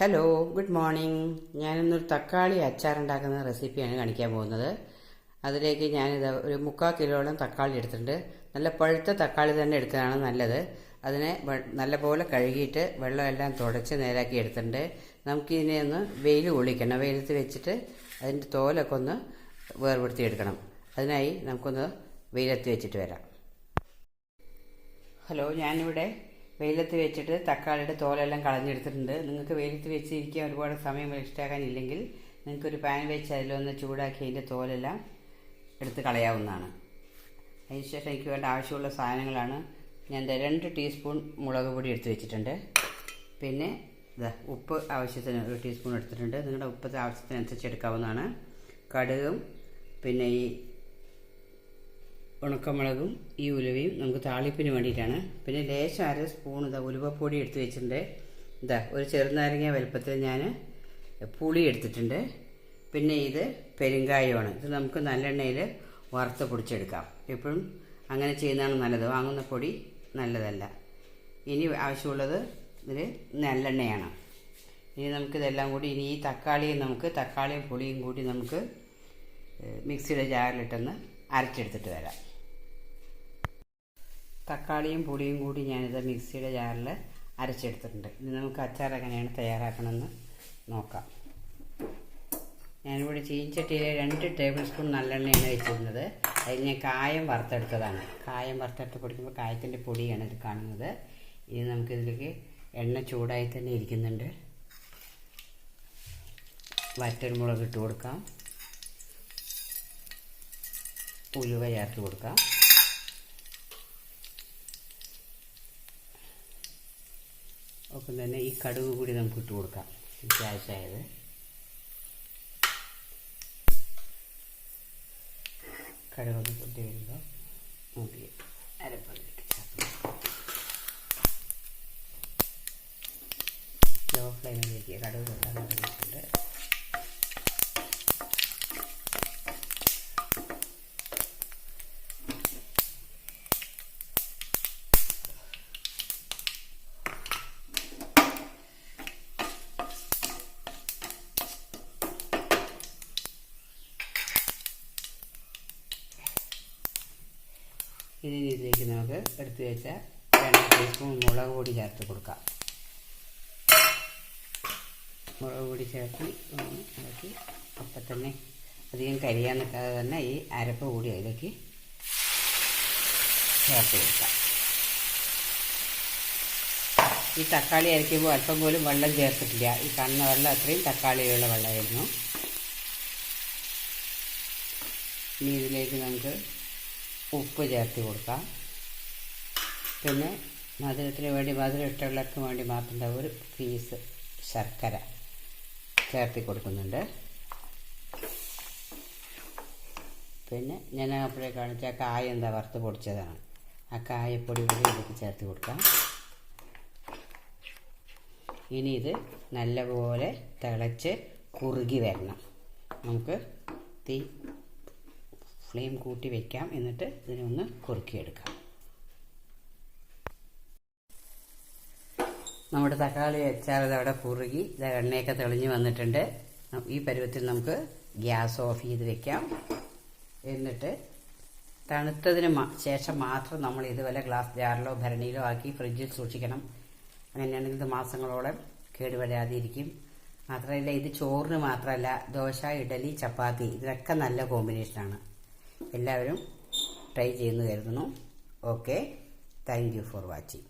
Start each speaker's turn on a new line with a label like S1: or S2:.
S1: Hello, good morning. ഞാനിന്നൊരു തക്കാളി അച്ചാറുണ്ടാക്കുന്ന റെസിപ്പിയാണ് കാണിക്കാൻ പോകുന്നത്. അതിലേക്ക് ഞാനിത് ഒരു 3/4 കിലോളം തക്കാളി എടുത്തിട്ടുണ്ട്. നല്ല പഴുത്ത തക്കാളി തന്നെ എടുക്കുന്നതാണ് നല്ലത്. അതിനെ നല്ലപോലെ കഴുകിയിട്ട് വെള്ളമെല്ലാം തുടച്ച് നേരാക്കി എടുത്തിട്ടുണ്ട്. നമുക്കിതിനെ ഒന്ന് വെയിൽ കൊള്ളിക്കണം. വെയിലത്ത് വെച്ചിട്ട് അതിൻ്റെ തോലൊക്കെ ഒന്ന് വേർപെടുത്തി എടുക്കണം. അതിനായി നമുക്കൊന്ന് വെയിലത്ത് വെച്ചിട്ട് വരാം. ഹലോ, ഞാനിവിടെ വെയിലത്ത് വെച്ചിട്ട് തക്കാളിയുടെ തോലെല്ലാം കളഞ്ഞെടുത്തിട്ടുണ്ട്. നിങ്ങൾക്ക് വെയിലത്ത് വെച്ചിരിക്കാൻ ഒരുപാട് സമയം വേസ്റ്റാക്കാനില്ലെങ്കിൽ നിങ്ങൾക്കൊരു പാൻ വെച്ച് അതിലൊന്ന് ചൂടാക്കി അതിൻ്റെ തോലെല്ലാം എടുത്ത് കളയാവുന്നതാണ്. അതിനുശേഷം എനിക്ക് വേണ്ട ആവശ്യമുള്ള സാധനങ്ങളാണ്. ഞാൻ 2 ടീസ്പൂൺ മുളക് പൊടി എടുത്ത് വെച്ചിട്ടുണ്ട്. പിന്നെ ഉപ്പ് ആവശ്യത്തിന് 1 ടീസ്പൂൺ എടുത്തിട്ടുണ്ട്. നിങ്ങളുടെ ഉപ്പ് ആവശ്യത്തിനനുസരിച്ച് എടുക്കാവുന്നതാണ്. കടുകും പിന്നെ ഈ ഉണക്കമുളകും ഈ ഉലുവയും നമുക്ക് താളിപ്പിന് വേണ്ടിയിട്ടാണ്. പിന്നെ ലേശം 1/2 സ്പൂൺ ഉലുവപ്പൊടി എടുത്ത് വെച്ചിട്ടുണ്ട്. ഒരു ചെറുനാരങ്ങ വലുപ്പത്തിൽ ഞാൻ പുളി എടുത്തിട്ടുണ്ട്. പിന്നെ ഇത് പെരുങ്കായമാണ്. ഇത് നമുക്ക് നല്ലെണ്ണയിൽ വറുത്ത് പൊടിച്ചെടുക്കാം. എപ്പോഴും അങ്ങനെ ചെയ്യുന്നതാണ് നല്ലത്. വാങ്ങുന്ന പൊടി നല്ലതല്ല. ഇനി ആവശ്യമുള്ളത് ഇതിൽ നല്ലെണ്ണയാണ്. ഇനി നമുക്കിതെല്ലാം കൂടി ഈ തക്കാളിയും പുളിയും കൂടി നമുക്ക് മിക്സിയുടെ ജാറിലിട്ടൊന്ന് അരച്ചെടുത്തിട്ട് വരാം. തക്കാളിയും പുളിയും കൂടി ഞാനിത് മിക്സിയുടെ ജാറിൽ അരച്ചെടുത്തിട്ടുണ്ട്. ഇനി നമുക്ക് അച്ചാർ എങ്ങനെയാണ് തയ്യാറാക്കണമെന്ന് നോക്കാം. ഞാനിവിടെ ചീനച്ചട്ടിയിൽ 2 ടേബിൾ സ്പൂൺ നല്ലെണ്ണയാണ് വെച്ചിരുന്നത്. അതിൽ ഞാൻ കായം വറുത്തെടുത്തതാണ്. കായം വറുത്തെടുത്ത് പൊടിക്കുമ്പോൾ കായത്തിൻ്റെ പൊടിയാണ് ഇത് കാണുന്നത്. ഇനി നമുക്കിതിലേക്ക് എണ്ണ ചൂടായി തന്നെ ഇരിക്കുന്നുണ്ട്. വറ്റൽമുളക് ഇട്ട് കൊടുക്കാം. ഉലുവ ചേർത്ത് കൊടുക്കാം. ഒപ്പം തന്നെ ഈ കടുക് കൂടി നമുക്ക് ഇട്ട് കൊടുക്കാം. എനിക്ക് ആവശ്യമായത് കടുകൊക്കെ പൊട്ടി വരുമ്പോൾ നോക്കി അരപ്പതിലേക്ക് ചേർത്ത് ലോ ഫ്ലെയിമിലേക്ക് കടുക് കൊട്ടാൻ തുടങ്ങിയിട്ടുണ്ട്. ഇനി ഇതിലേക്ക് നമുക്ക് എടുത്തു വെച്ച 2 ടീസ്പൂൺ മുളക് പൊടി ചേർത്ത് കൊടുക്കാം. മുളക് പൊടി ചേർത്ത് ഇളക്കി അപ്പം തന്നെ അധികം കരിയാൻ നിൽക്കാതെ തന്നെ ഈ അരപ്പ് കൂടി അതിലേക്ക് ചേർത്ത് കൊടുക്കാം. ഈ തക്കാളി അരയ്ക്കുമ്പോൾ അല്പം പോലും വെള്ളം ചേർത്തിട്ടില്ല. ഈ കാണുന്ന വെള്ളം അത്രയും തക്കാളിയിലുള്ള വെള്ളമായിരുന്നു. ഇനി ഇതിലേക്ക് നമുക്ക് ഉപ്പ് ചേർത്ത് കൊടുക്കാം. പിന്നെ മധുരത്തിന് വേണ്ടി മധുരം ഇഷ്ടമുള്ളവർക്ക് വേണ്ടി മാത്രം ഒരു പീസ് ശർക്കര ചേർത്ത് കൊടുക്കുന്നുണ്ട്. പിന്നെ ഞാൻ അപ്പോഴേ കാണിച്ച കായ വറുത്ത് പൊടിച്ചതാണ്. ആ കായപ്പൊടി കൂടി ഇതിലേക്ക് ചേർത്ത് കൊടുക്കാം. ഇനി ഇത് നല്ലപോലെ തിളച്ച് കുറുകി വരണം. നമുക്ക് ഫ്ലെയിം കൂട്ടി വയ്ക്കാം. എന്നിട്ട് ഇതിനൊന്ന് കുറുക്കിയെടുക്കാം. നമ്മുടെ തക്കാളി അച്ചാർ അവിടെ കുറുകി എണ്ണയൊക്കെ തെളിഞ്ഞ് വന്നിട്ടുണ്ട്. ഈ പരുവത്തിൽ നമുക്ക് ഗ്യാസ് ഓഫ് ചെയ്ത് വെക്കാം. എന്നിട്ട് തണുത്തതിന് ശേഷം മാത്രം നമ്മൾ ഇതുപോലെ ഗ്ലാസ് ജാറിലോ ഭരണിയിലോ ആക്കി ഫ്രിഡ്ജിൽ സൂക്ഷിക്കണം. അങ്ങനെയാണെങ്കിൽ ഇത് മാസങ്ങളോളം കേടുവരാതെ ഇരിക്കും. മാത്രമല്ല, ഇത് ചോറിന് മാത്രമല്ല, ദോശ, ഇഡലി, ചപ്പാത്തി ഇതിനൊക്കെ നല്ല കോമ്പിനേഷനാണ്. എല്ലാവരും ട്രൈ ചെയ്യുന്നു കരുതുന്നു. Okay, thank you for watching.